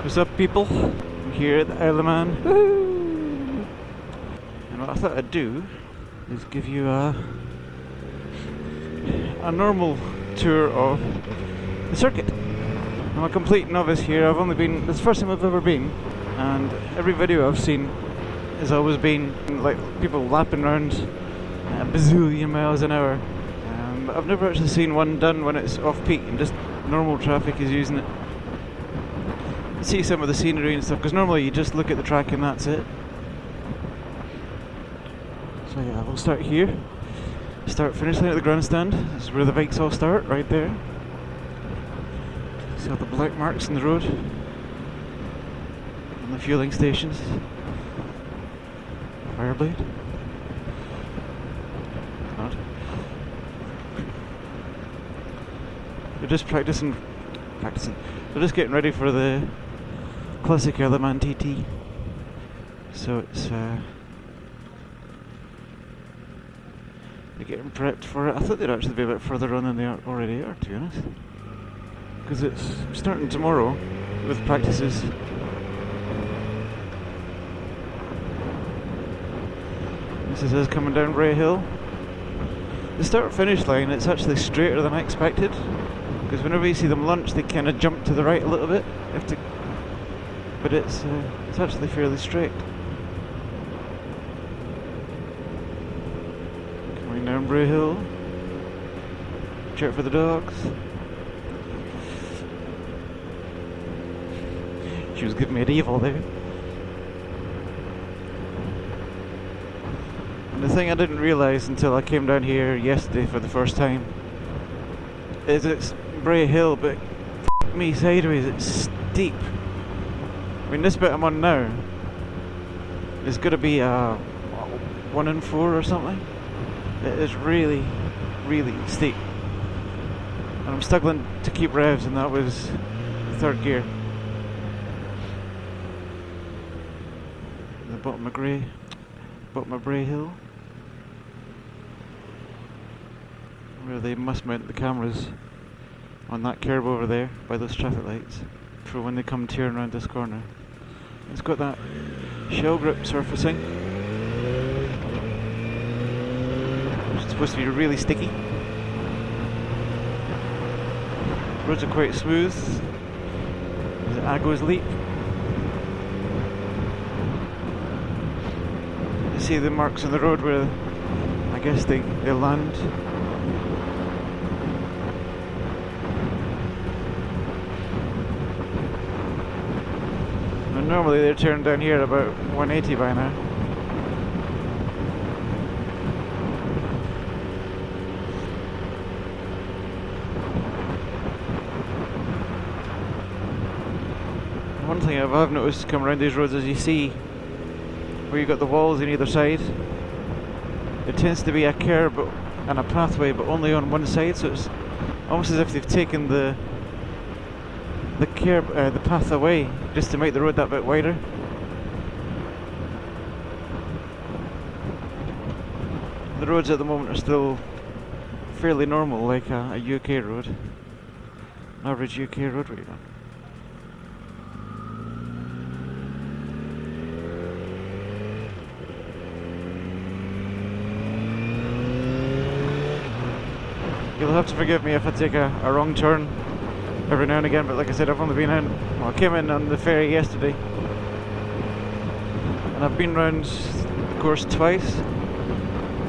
What's up, people? I'm here at the Isle of Man. Woo! And what I thought I'd do is give you a normal tour of the circuit. I'm a complete novice here. I've only been, this is the first time I've ever been, and every video I've seen has always been like people lapping around a bazillion miles an hour. But I've never actually seen one done when it's off peak and just normal traffic is using it. See some of the scenery and stuff, because normally you just look at the track and that's it. So yeah, we'll start here. Start finish line at the Grandstand. This is where the bikes all start, right there. See all the black marks in the road. And the fueling stations. Fireblade. Not. They're just practicing. They're just getting ready for the classic IOMTT. So it's they're getting prepped for it. I thought they'd actually be a bit further on than they already are, to be honest. Because it's starting tomorrow with practices. This is us coming down Bray Hill. The start-finish line, it's actually straighter than I expected. Because whenever you see them launch, they kind of jump to the right a little bit. You have to, but it's actually fairly straight. Coming down Bray Hill. Watch out for the dogs. She was giving me an evil there. And the thing I didn't realise until I came down here yesterday for the first time is it's Bray Hill, but f*** me sideways, it's steep. I mean, this bit I'm on now is going to be 1 in 4 or something. It is really, really steep. And I'm struggling to keep revs, and that was third gear. The bottom of Bray Hill, where they must mount the cameras on that curb over there by those traffic lights for when they come tearing around this corner. It's got that shell grip surfacing, which is supposed to be really sticky. Roads are quite smooth. There's Aggo's Leap. You see the marks on the road where I guess they land. And normally they're turned down here about 180 by now. One thing I've noticed coming around these roads is you see where you got the walls on either side. It tends to be a curb and a pathway, but only on one side, so it's almost as if they've taken the curb, the path away, just to make the road that bit wider. The roads at the moment are still fairly normal, like a UK road, an average UK road rate. You'll have to forgive me if I take a wrong turn every now and again, but like I said, I've only been in, well, I came in on the ferry yesterday, and I've been round the course twice,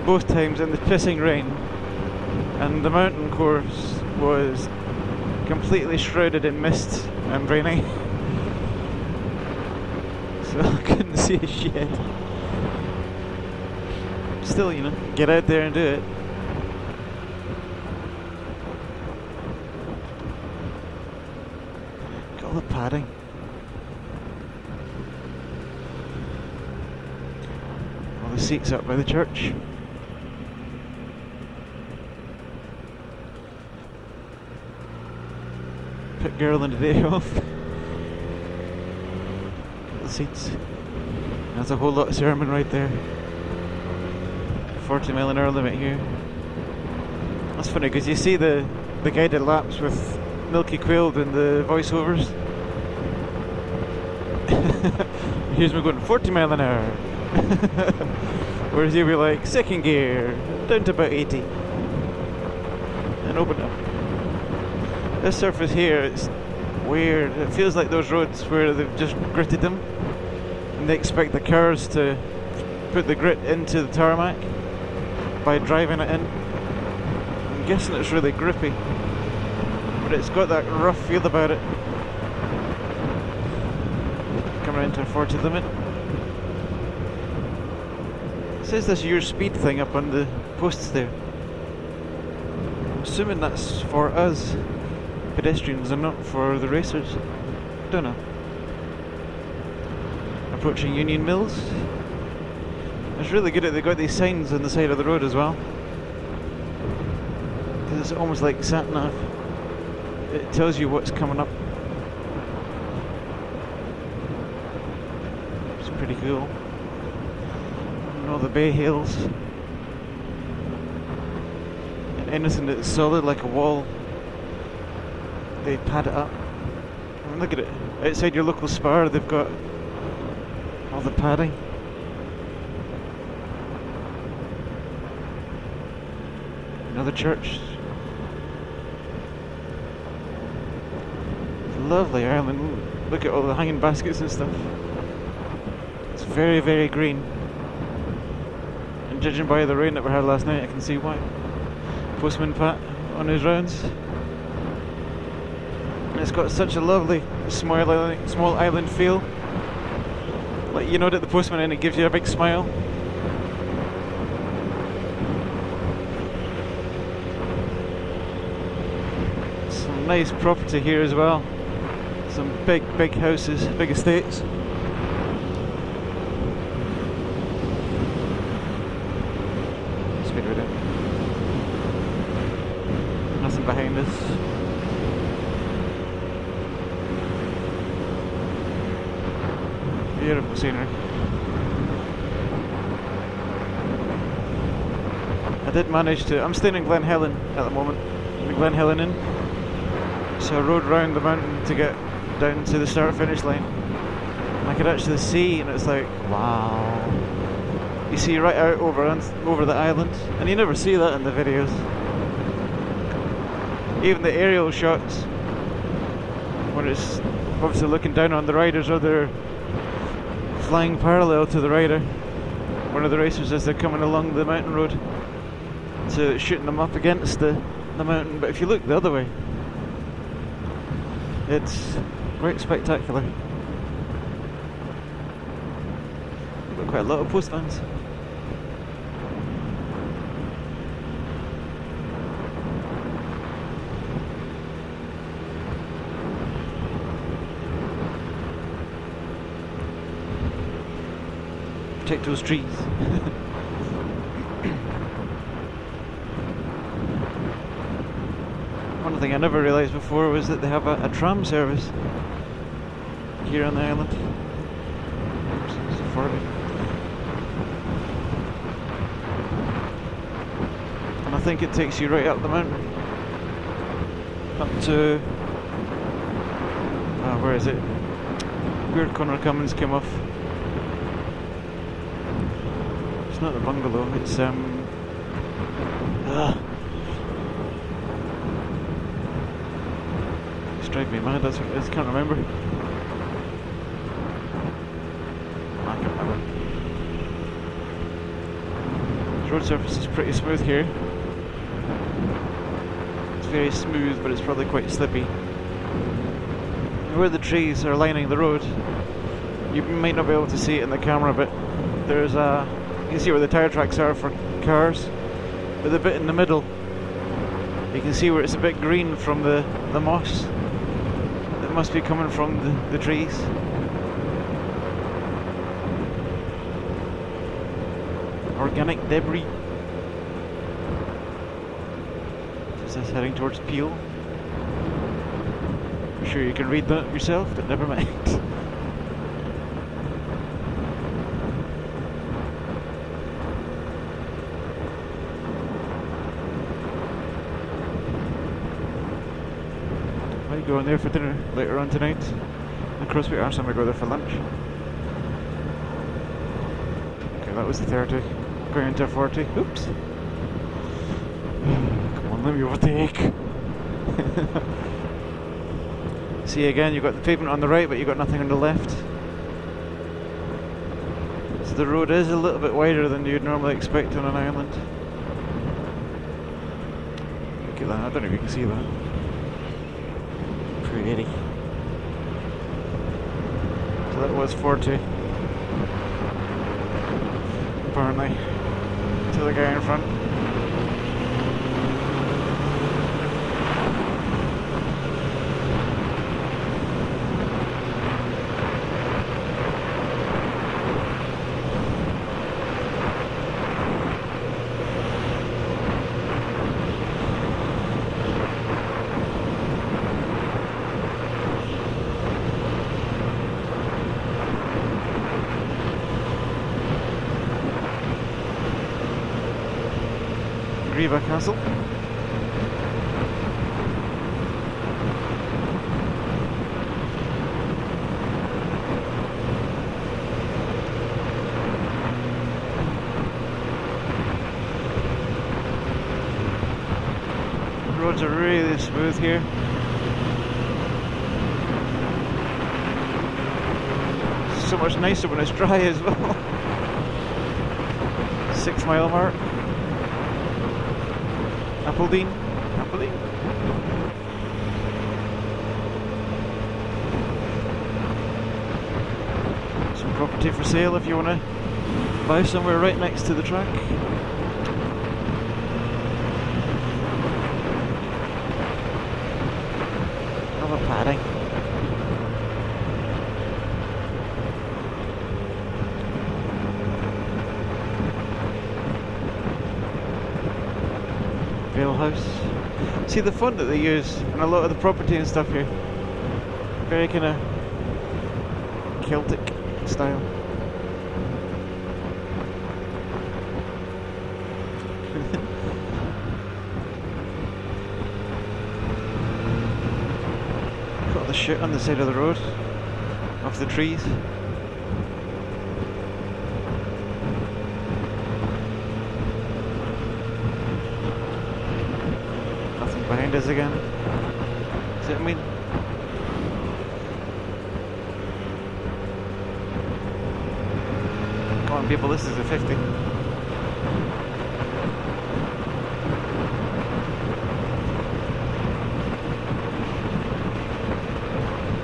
both times in the pissing rain, and the mountain course was completely shrouded in mist and raining, so I couldn't see a shit. Still, you know, get out there and do it. The padding. All the seats up by the church. Put girl on the day off. Get the seats. That's a whole lot of sermon right there. 40 mile an hour limit here. That's funny because you see the guided laps with Milky Quailed and the voiceovers. Here's me going 40 mile an hour. Whereas you'll be like, second gear, down to about 80. And open up. This surface here, it's weird. It feels like those roads where they've just gritted them. And they expect the cars to put the grit into the tarmac by driving it in. I'm guessing it's really grippy. But it's got that rough feel about it. Come around to a 40 limit. It says this your speed thing up on the posts there. I'm assuming that's for us pedestrians and not for the racers. Don't know. Approaching Union Mills. It's really good that they got these signs on the side of the road as well. Because it's almost like sat nav. It tells you what's coming up. It's pretty cool. And all the bay hills. And anything that's solid like a wall, they pad it up. I mean, look at it. Outside your local Spar, they've got all the padding. Another church. Lovely island. Look at all the hanging baskets and stuff. It's very, very green. And judging by the rain that we had last night, I can see why. Postman Pat on his rounds. And it's got such a lovely small island feel. Like, you know that the postman and it gives you a big smile. Some nice property here as well. Some big houses, big estates. Speed right in. Nothing behind us. Beautiful scenery. I did manage to. I'm staying in Glen Helen at the moment. The Glen Helen Inn. So I rode round the mountain to get down to the start-finish line. And I could actually see, and it's like, wow. You see right out over the island, and you never see that in the videos. Even the aerial shots, when it's obviously looking down on the riders, or they're flying parallel to the rider. One of the racers as they're coming along the mountain road, to shooting them up against the mountain. But if you look the other way, it's quite spectacular. Got quite a lot of post vans. Protect those trees. One thing I never realised before was that they have a tram service here on the island. It's affordable. And I think it takes you right up the mountain. Up to... where is it? Where Connor Cummins came off. It's not the bungalow, it's it's driving me mad, that's what it is, can't remember. I can't remember. The road surface is pretty smooth here. It's very smooth, but it's probably quite slippy. Where the trees are lining the road, you might not be able to see it in the camera, but there's a... You can see where the tyre tracks are for cars, but the bit in the middle, you can see where it's a bit green from the moss that must be coming from the trees. Organic debris. Is this heading towards Peel? I'm sure you can read that yourself, but never mind. Going there for dinner later on tonight. And Crosby, last time I go there for lunch. Okay, that was the 30. Going into 40. Oops. Come on, let me overtake. See, again, you've got the pavement on the right, but you've got nothing on the left. So the road is a little bit wider than you'd normally expect on an island. Look at that, I don't know if you can see that. Pretty. So that was 40. Apparently. To the guy in front. Greeba Castle. The roads are really smooth here. So much nicer when it's dry as well. 6 mile mark. Appledene. Some property for sale if you want to buy somewhere right next to the track. Another padding. House. See the font that they use and a lot of the property and stuff here. Very kind of Celtic style. Got the shit on the side of the road, off the trees. Behind us again. See what I mean? Come on people, this is a 50.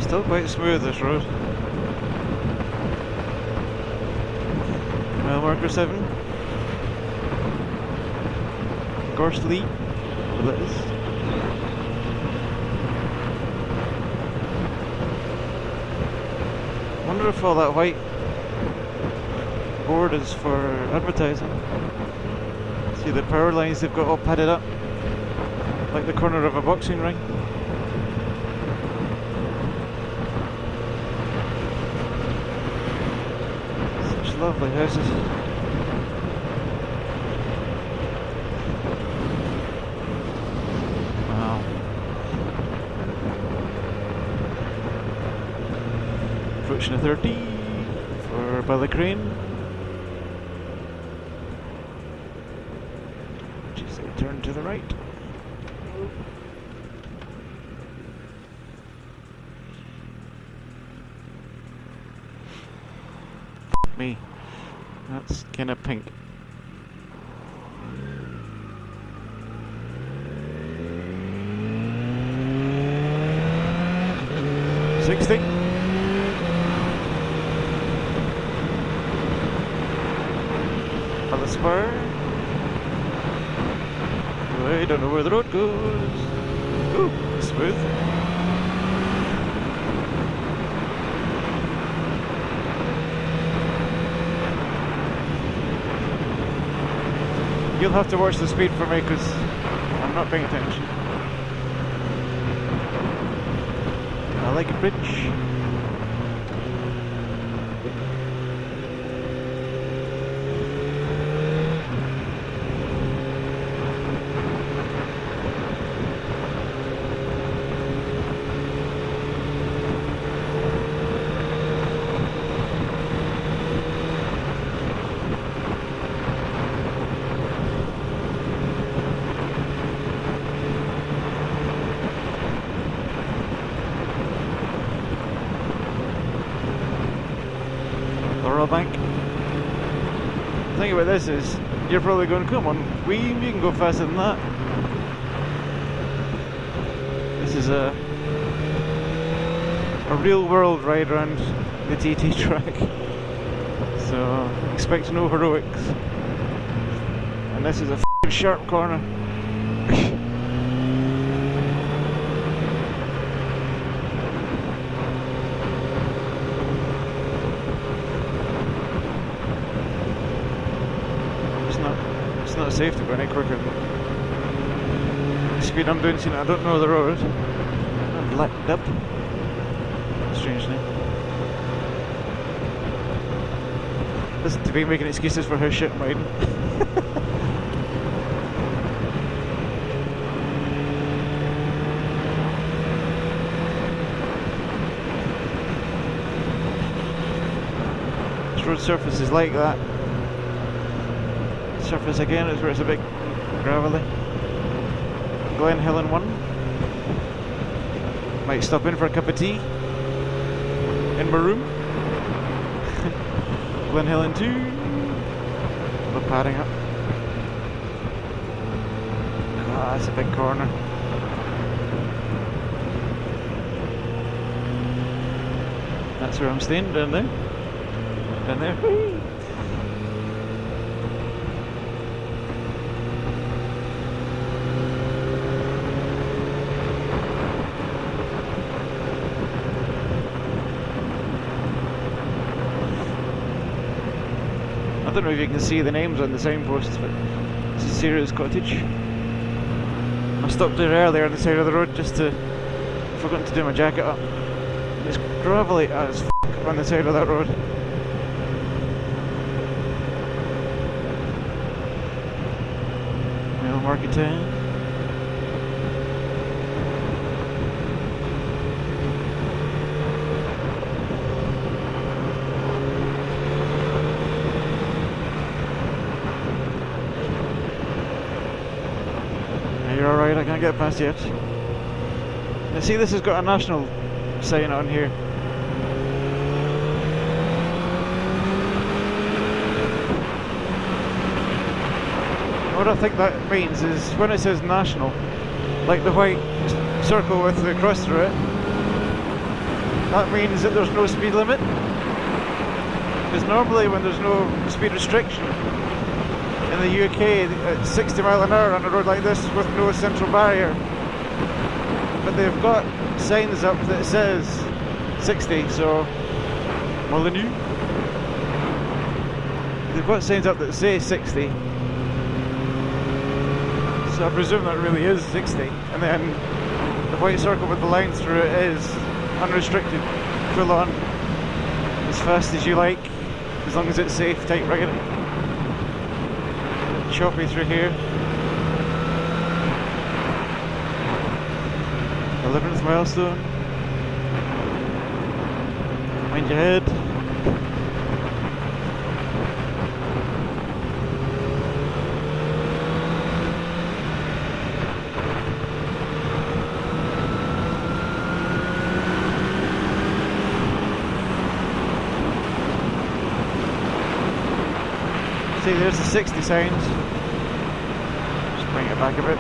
Still quite smooth this road. Mile marker 7. Gorse Lea. Well, that is. I wonder if all that white board is for advertising. See the power lines they've got all padded up, like the corner of a boxing ring. Such lovely houses. Approaching a 30 for Ballagarraghyn. Just a turn to the right. Me. That's kinda pink. Ballaspur. I don't know where the road goes. Ooh, smooth. You'll have to watch the speed for me because I'm not paying attention. Ballig Bridge. Laurel Bank. The thing about this is, you're probably going, come on, you can go faster than that. This is a real world ride around the TT track. So, expect no heroics. And this is a f***ing sharp corner. It's not safe to go any quicker than the speed I'm doing, I don't know the road. I'm lacked up. Strangely. Listen to me making excuses for her shit riding. This road surface is like that. Surface again is where it's a bit gravelly. Glen Helen 1. Might stop in for a cup of tea in my room. Glen Helen 2. We're padding up. Ah, that's a big corner. That's where I'm staying, down there. Down there. Whee! I don't know if you can see the names on the signposts, but this is Sarah's cottage. I stopped there earlier on the side of the road just to... forgotten to do my jacket up. It's gravelly as f*** on the side of that road. Mill Market Town. You're alright, I can't get past yet. Now see, this has got a national sign on here. What I think that means is when it says national, like the white circle with the cross through it, that means that there's no speed limit. Because normally when there's no speed restriction in the UK, it's 60 mile an hour on a road like this with no central barrier. But they've got signs up that says 60, so Molyneux. They've got signs up that say 60. So I presume that really is 60. And then the white circle with the line through it is unrestricted, full on, as fast as you like, as long as it's safe, tight rigging. Choppy through here. 11th milestone. Mind your head. See, there's the 60 signs. Just bring it back a bit.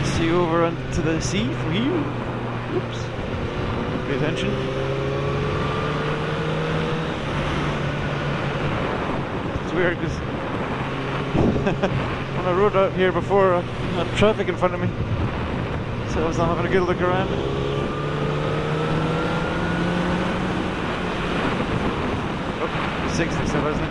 See over onto the sea from here. Oops. Pay attention. It's weird because when I rode up here before, I had traffic in front of me, so I was not having a good look around. Oh, 60 still, isn't it?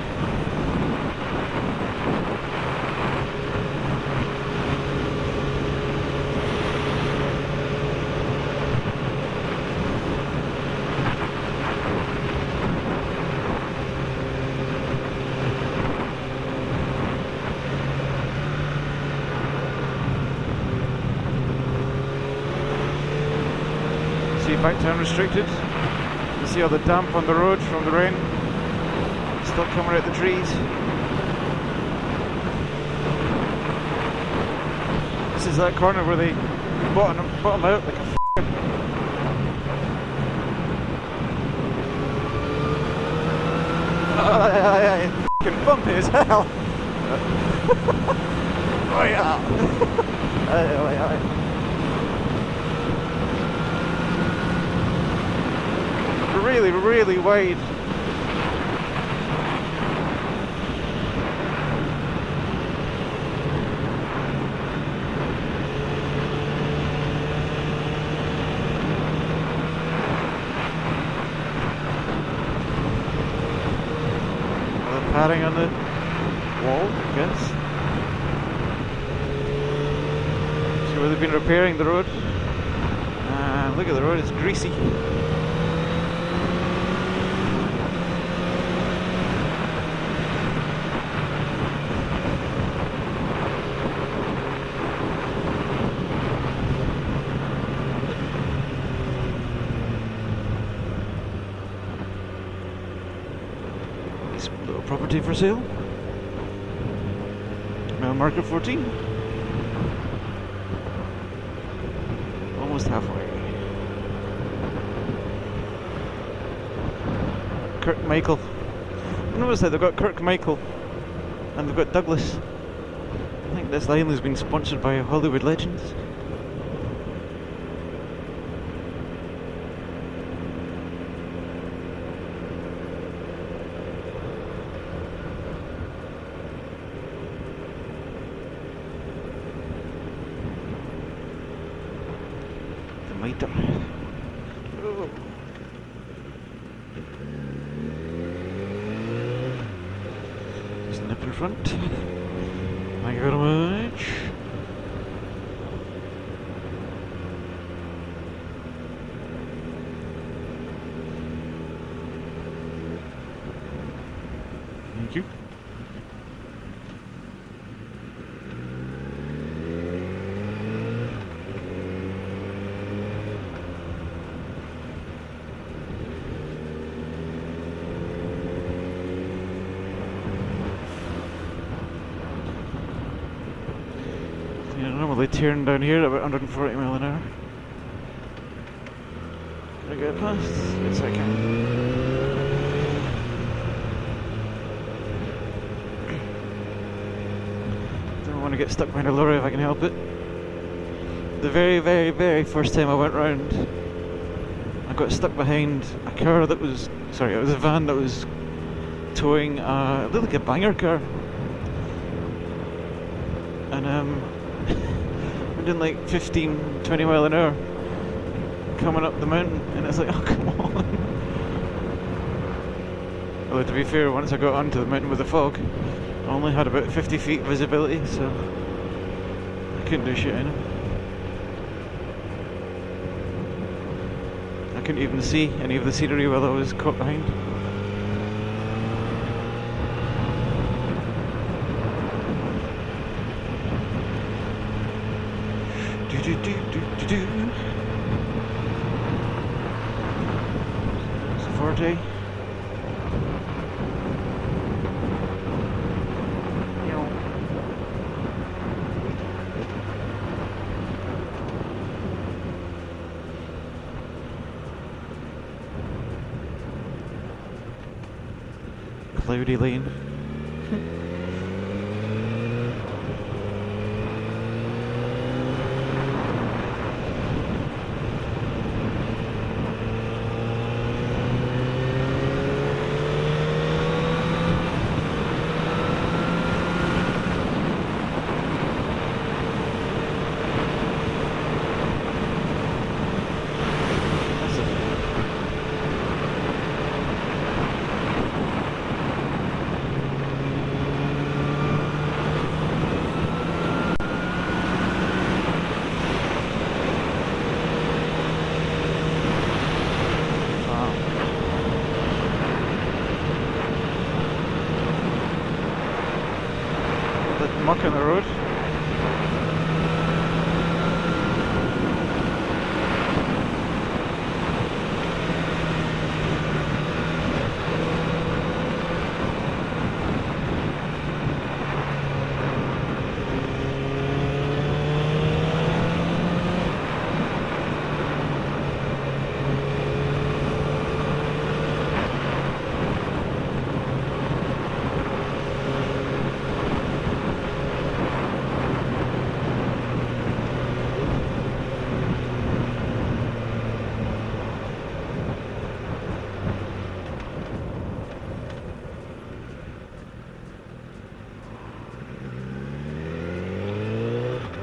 Back to unrestricted. You see all the damp on the road from the rain. Still coming out the trees. This is that corner where they bottom out like a f***ing... F***ing bumpy as hell! Oh yeah! Really, really wide. Padding on the wall, I guess. See where they've been repairing the road. Look at the road, it's greasy. Property for sale. Mile marker 14. Almost halfway. Kirk Michael. Notice that they've got Kirk Michael and they've got Douglas. I think this line has been sponsored by Hollywood legends. Oh. Snip in front. Thank you very much. Thank you. Normally turn down here at about 140 mile an hour. Can I get past? Yes, I can. Don't want to get stuck behind a lorry if I can help it. The very, very, very first time I went round, I got stuck behind a car that was... Sorry, it was a van that was towing it looked like a banger car. And doing like 15-20 mile an hour coming up the mountain, and it's like, oh come on. Although to be fair, once I got onto the mountain with the fog, I only had about 50 feet visibility, so I couldn't do shit in it. I couldn't even see any of the scenery while I was caught behind. It's a 40. Cloudy lane. Muck in the road.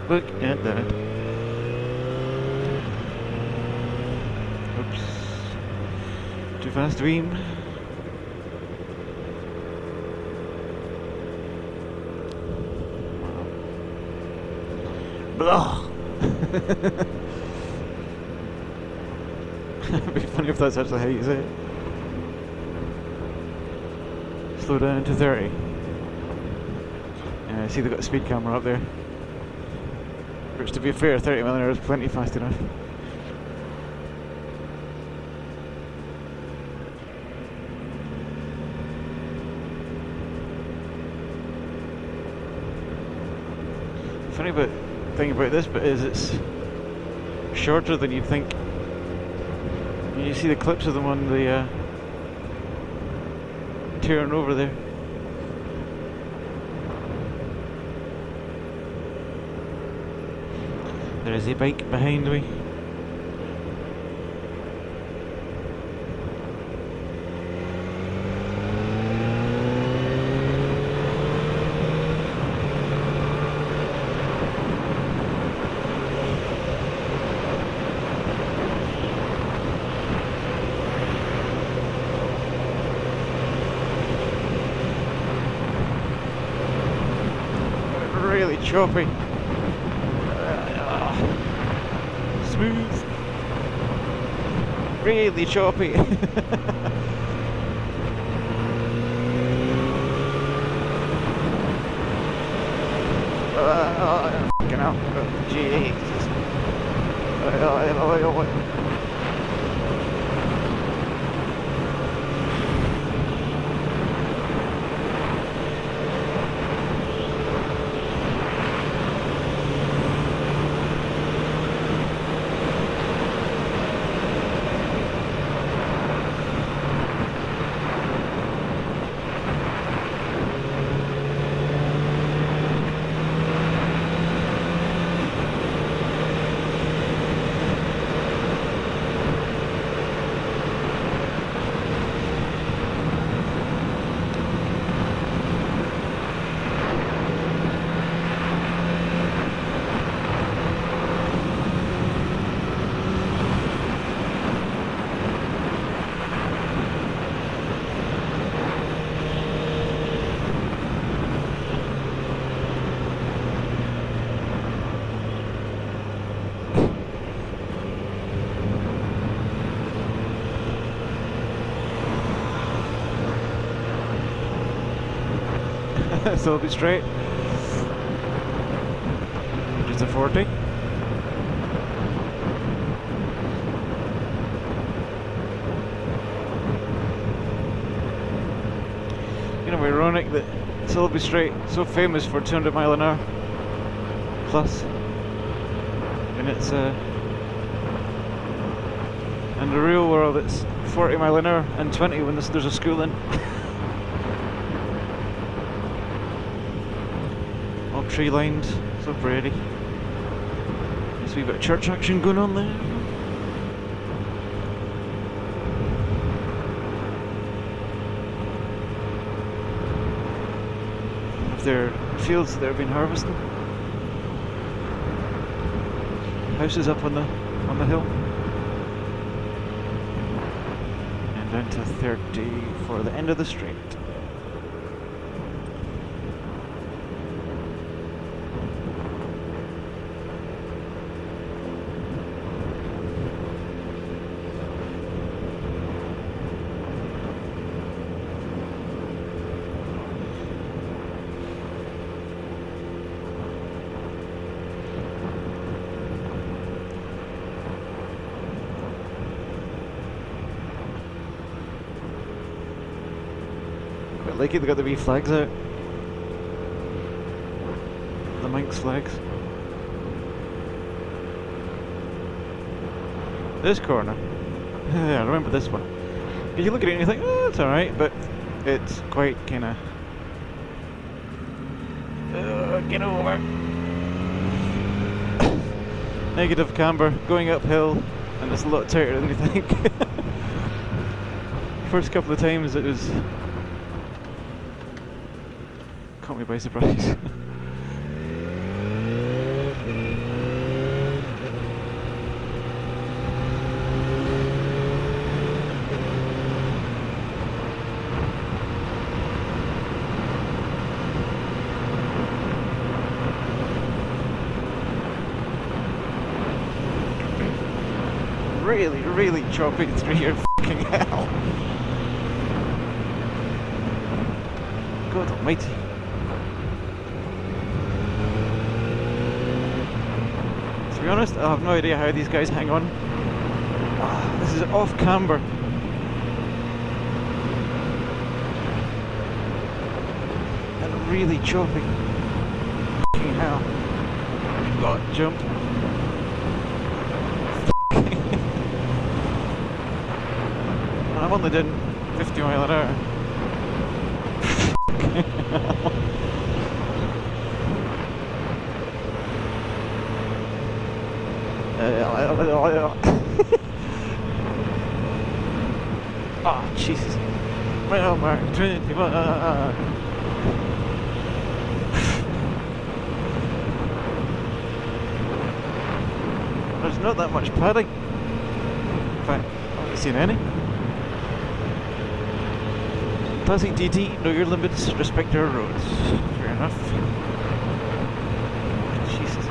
Look at that. Oops. Too fast to beam. Blah! It'd be funny if that's actually how you say it. Slow down to 30. I see they've got a speed camera up there. Which, to be fair, 30 mile an hour is plenty fast enough. Funny thing about this bit is it's shorter than you'd think. You see the clips of them on the tearing over there. There is a bike behind me. Really choppy. Smooth. Really choppy. Fucking hell. Jesus. So it'll be straight. Just a 40. You know, ironic that Silby Straight, so famous for 200 mile an hour plus, and it's in the real world it's 40 mile an hour and 20 when there's a school in. All tree lined, so pretty. There's a wee bit of church action going on there. Their fields that they've been harvesting. Houses up on the hill. And down to 30 for the end of the street. Like it, they got the wee flags out. The Manx flags. This corner. Yeah, I remember this one. You look at it and you think, oh, it's alright, but it's quite kinda... get over. Negative camber, going uphill, and it's a lot tighter than you think. First couple of times it was... caught me by surprise. really, really choppy through your fucking hell. God almighty. To be honest, I have no idea how these guys hang on. This is off camber. And really choppy. Fucking hell. God, jump. And I'm only doing 50 mile an hour. Oh, Jesus. Mile mark, Trinity. There's not that much padding. In fact, I haven't seen any. Classic DT, know your limits, respect our roads. Fair enough. Jesus.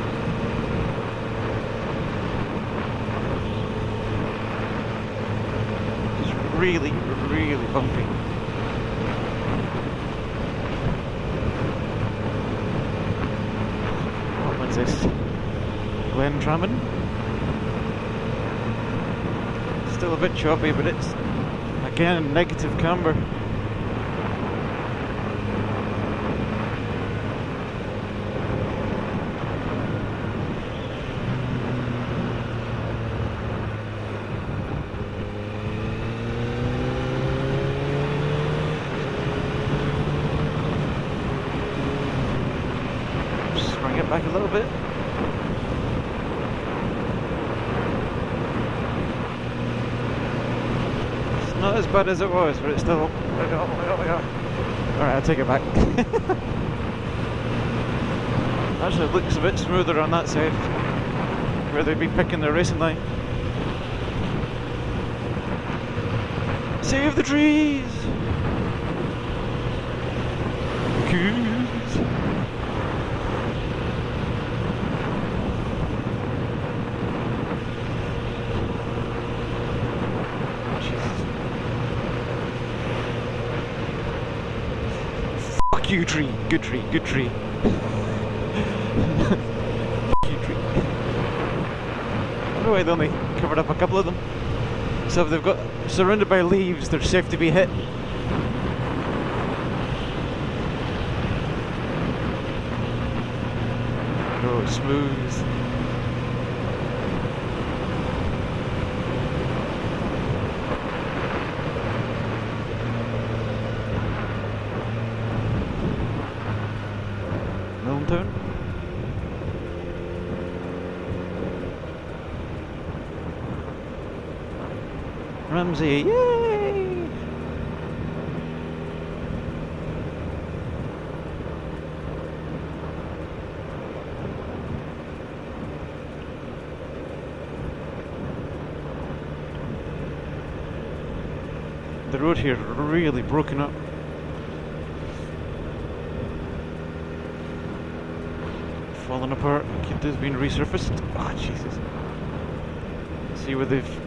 It's really, really bumpy. What's this? Glen Tramon? Still a bit choppy, but it's again negative camber. Just bring it back a little bit. Not as bad as it was, but it's still... Alright, I'll take it back. Actually, it looks a bit smoother on that side, where they'd be picking their racing line. Save the trees! Coos! You tree, good tree, good tree. You tree. I wonder why they only covered up a couple of them. So if they've got surrounded by leaves, they're safe to be hit. Oh, smooth. Milestone. Ramsey, yay! The road here is really broken up. Falling apart. Keep this being resurfaced. Ah, oh, Jesus. See where they've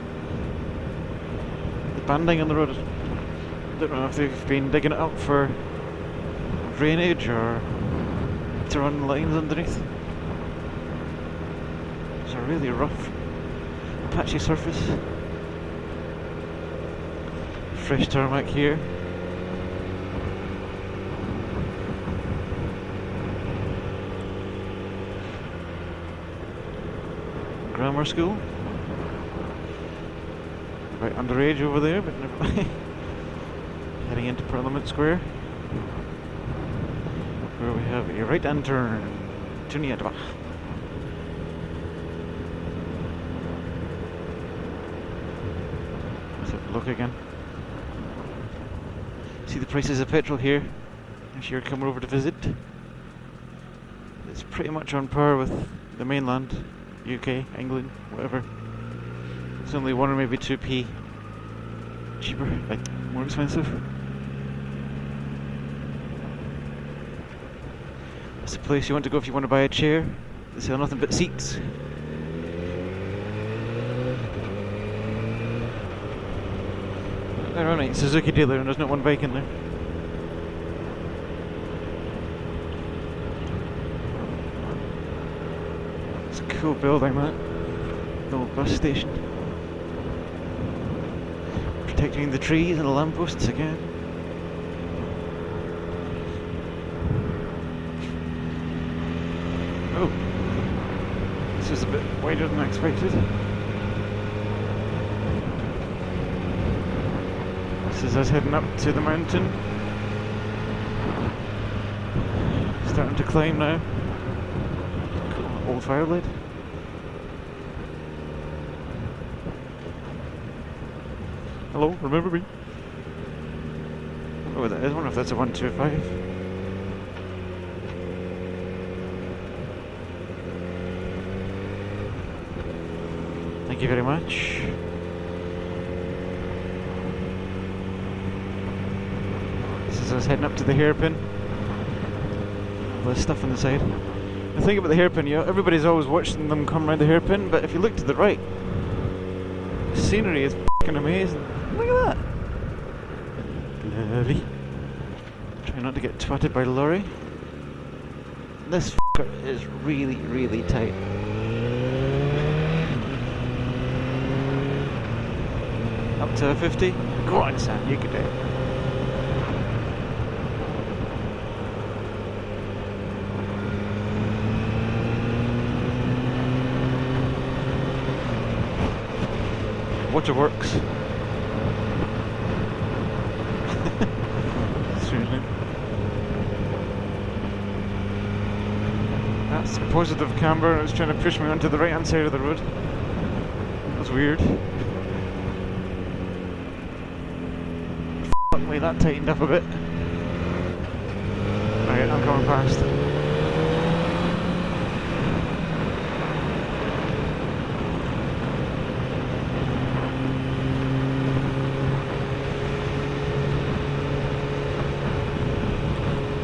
the banding on the road. I don't know if they've been digging it up for drainage or to run lines underneath. It's a really rough, patchy surface. Fresh tarmac here. Grammar school. Right underage over there, but never mind. Heading into Parliament Square, where we have a right hand turn to Niadbach. Let's have a look again. See the prices of petrol here if you're coming over to visit. It's pretty much on par with the mainland, UK, England, whatever. It's only 1 or maybe 2p cheaper, like more expensive. That's the place you want to go if you want to buy a chair. They sell nothing but seats. They're only a Suzuki dealer and there's not one bike in there. It's a cool building, that. The old bus station. Protecting the trees and the lampposts again. Oh. This is a bit wider than I expected. This is us heading up to the mountain. Starting to climb now. Cool. Old fire lid. Hello, remember me? Oh, that is. I wonder if that's a 125. Thank you very much. This is us heading up to the hairpin. All this stuff on the side. The thing about the hairpin, you know, everybody's always watching them come around the hairpin, but if you look to the right, the scenery is f***ing amazing. Look at that! Lovely. Try not to get twatted by the lorry. This f***er is really, really tight. Up to 50? Go on, Sam, you can do it. Waterworks. Seriously. That's positive camber and it's trying to push me onto the right hand side of the road. That's weird. Fuck me, that tightened up a bit. Right, I'm coming past.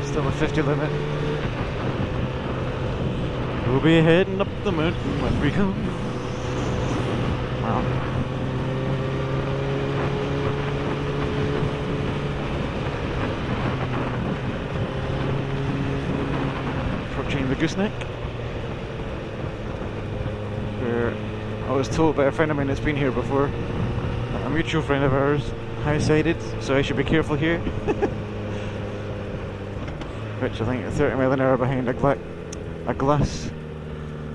Still a 50 limit. We'll be heading up the mountain when we come. Wow. Approaching the gooseneck. Where I was told by a friend of mine that's been here before, a mutual friend of ours, high-sided, so I should be careful here. Which I think at 30 mile an hour behind a glass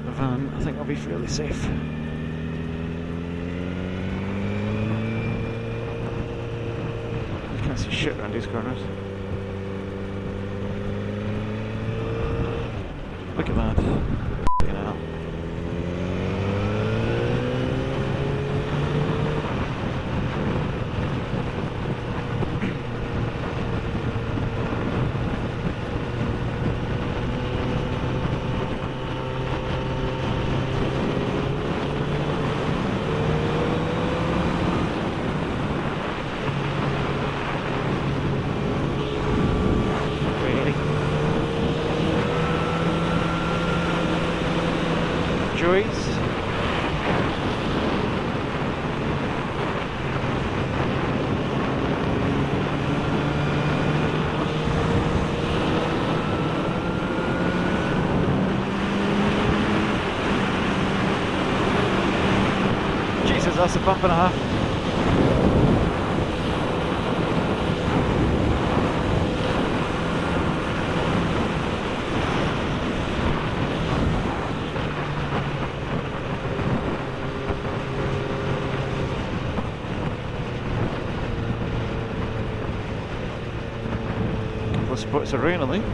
van, I think I'll be fairly safe. You can't see shit around these corners. Look at that. Fucking hell. That's a bump and a half. A couple of spots of rain, I think.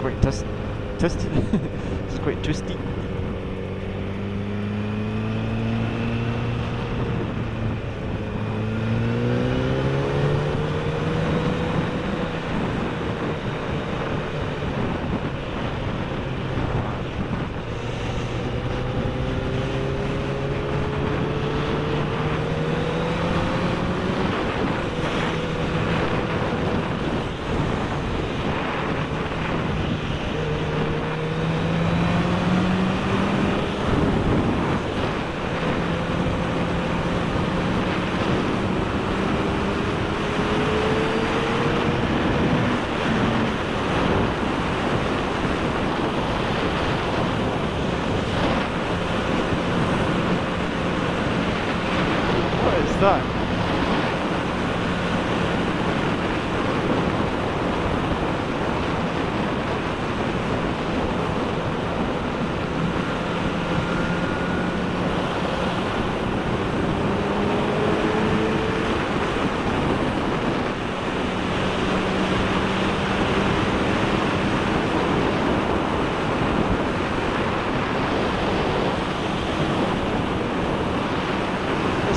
Quite it's quite twisty. that?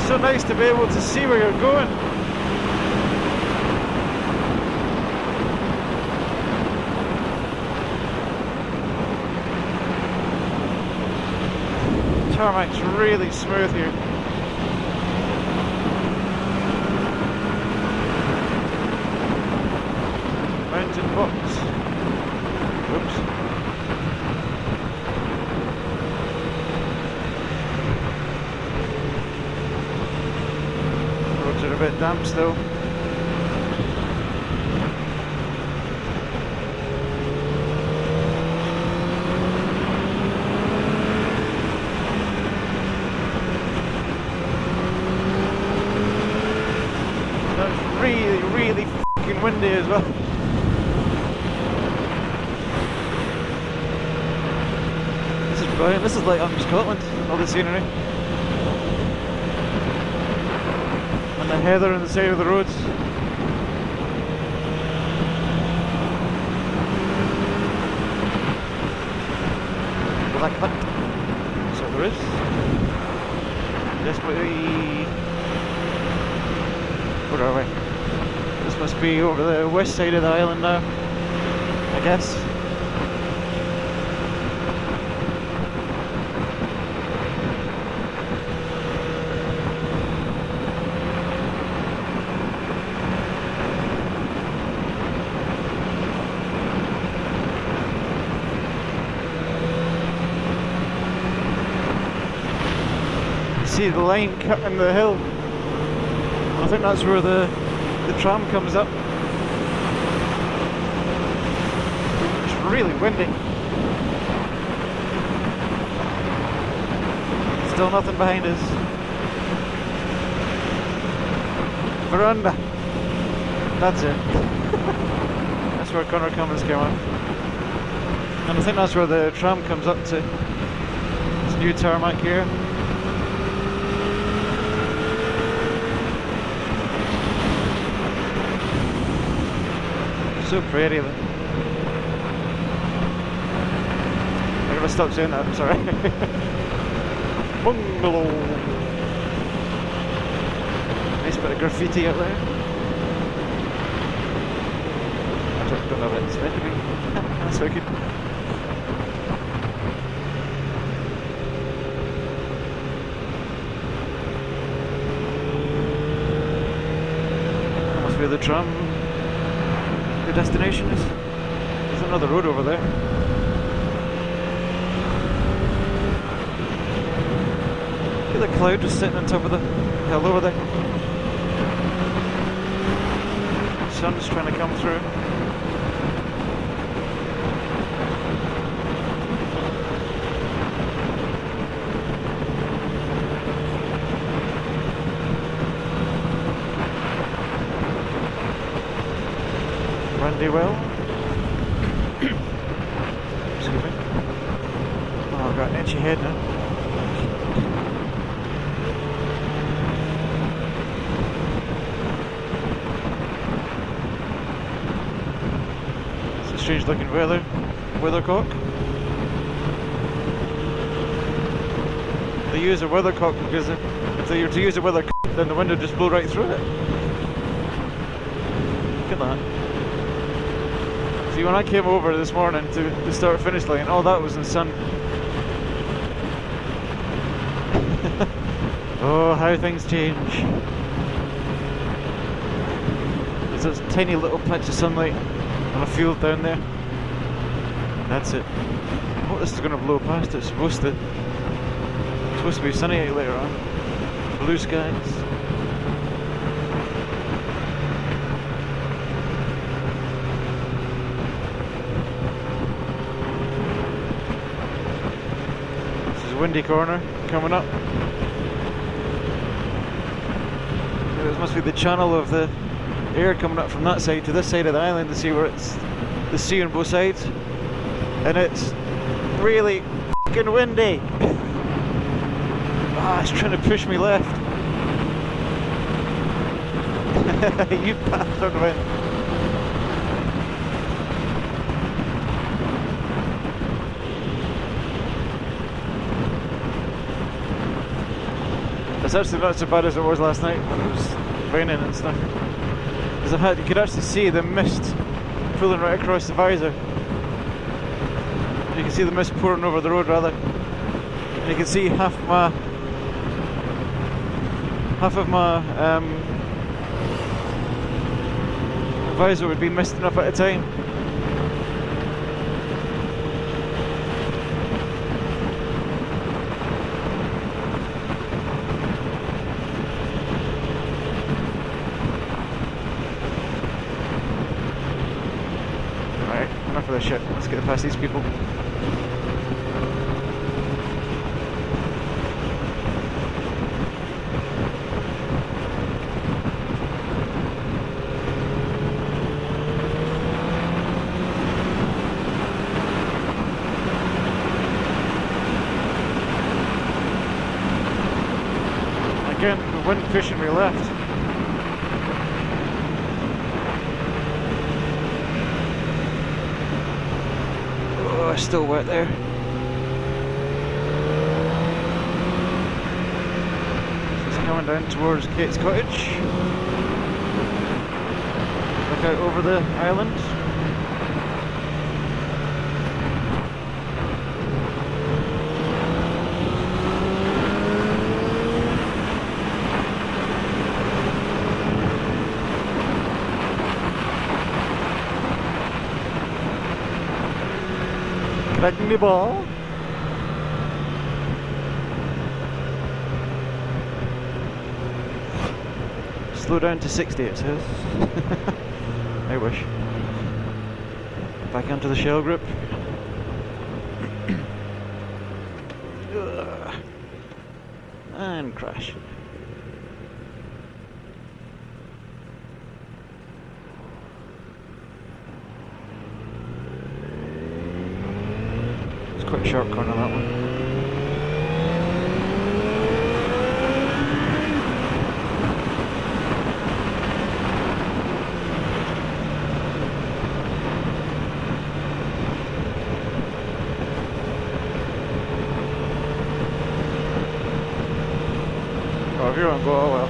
So nice to be able to see where you're going. Tarmac's really smooth here. Mountain box. Oops. Are a bit damp still. That's really, really fucking windy as well. This is brilliant. This is like up in Scotland, all the scenery. The heather on the side of the roads. Black hut. So there is. This might be. Where are we? This must be over the west side of the island now, I guess. See the line cutting the hill. I think that's where the tram comes up. It's really windy. Still nothing behind us. Veranda. That's it. That's where Connor Cummins came up. And I think that's where the tram comes up to. It's new tarmac here. So pretty. I'm gonna stop saying that, I'm sorry. Bungalow. Nice bit of graffiti up there. I don't know what it's meant to be. That's wicked. That must be the tram. The destination is. There's another road over there. Look at the cloud just sitting on top of the hill over there. The sun's trying to come through. Well. Excuse me. Oh, I've got an itchy head now. It's a strange looking weathercock. They use a weathercock because if they were to use a weathercock, then the wind would just blow right through it. Look at that. See, when I came over this morning to the start finish line, all that was in sun. Oh, how things change. There's this tiny little patch of sunlight on a field down there. That's it. Oh, this is going to blow past. It's supposed to be sunny out later on. Blue skies. Windy Corner coming up. It must be the channel of the air coming up from that side to this side of the island to see where it's the sea on both sides. And it's really f***ing windy. Ah, it's trying to push me left. You bastard wind. It's actually not so bad as it was last night when it was raining and stuff. Because you could actually see the mist pulling right across the visor. You can see the mist pouring over the road rather. And you can see half of my visor would be misting up at a time. Right, enough of this shit. Let's get past these people. Again, the wind pushing me left. Oh, it's still wet there. It's coming down towards Kate's cottage. Look out over the island. Cracking the ball. Slow down to 60 it says. I wish. Back onto the shell grip. And crash. Quite a sharp corner that one. Oh, if you won't go, oh well.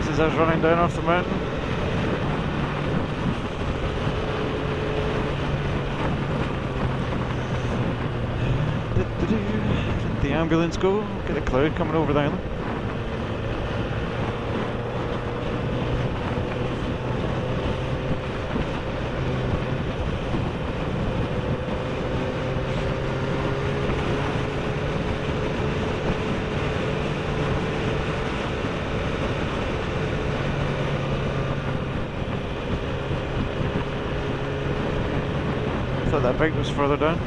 As I was running down off the mountain. Let the ambulance go. Get a cloud coming over the island. That bike was further down.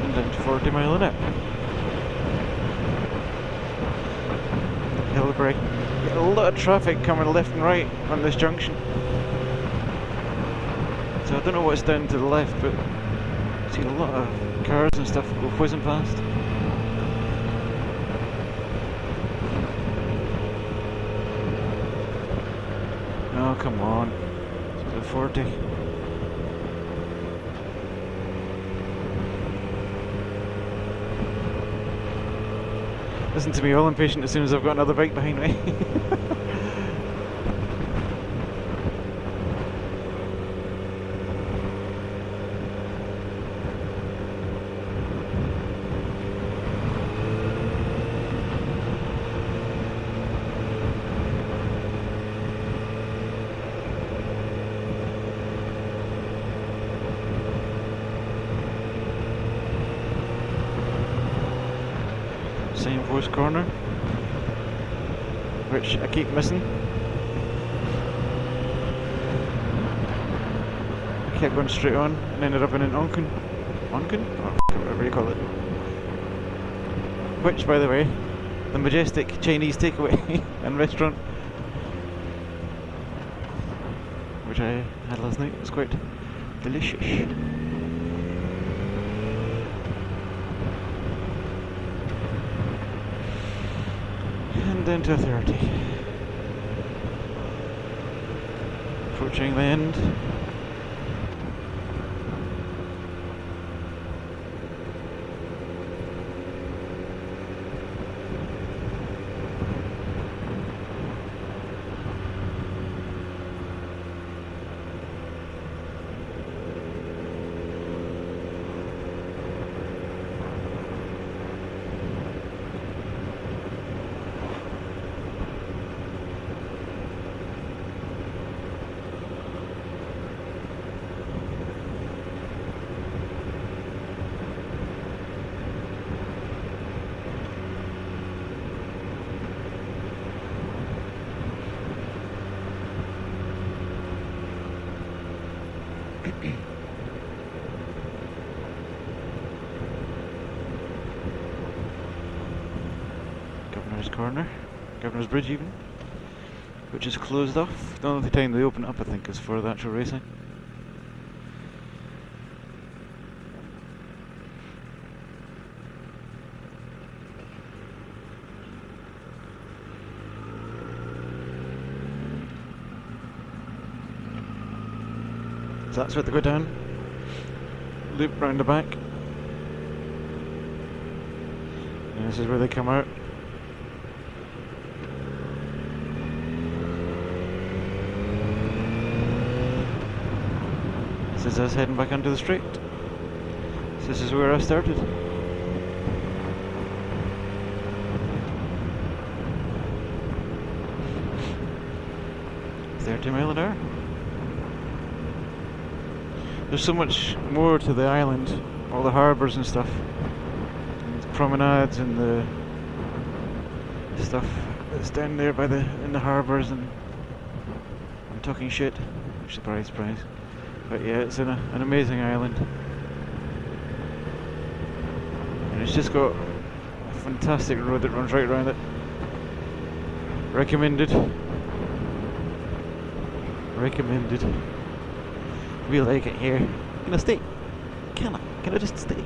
And down to 40 mile an hour. Hill break. Get a lot of traffic coming left and right on this junction. So I don't know what's down to the left, but I've seen a lot of cars and stuff go whizzing past. Oh, come on. It's about 40. Listen to me all impatient as soon as I've got another bike behind me. Gorse Corner, which I keep missing. I kept going straight on and ended up in an Onken? Or whatever you call it. Which, by the way, the majestic Chinese takeaway and restaurant, which I had last night, was quite delicious. And then to 30. Approaching the end. Corner, Governor's Bridge even, which is closed off. The only time they open it up, I think, is for the actual racing. So that's where they go down, loop round the back, and this is where they come out. This is us heading back onto the straight. So this is where I started. .30 mph. There's so much more to the island, all the harbours and stuff, and the promenades and the stuff that's down there by in the harbours, and I'm talking shit. Surprise, surprise. But yeah, it's an amazing island, and it's just got a fantastic road that runs right around it. Recommended. Recommended. We like it here. Can I stay? Can I? Can I just stay?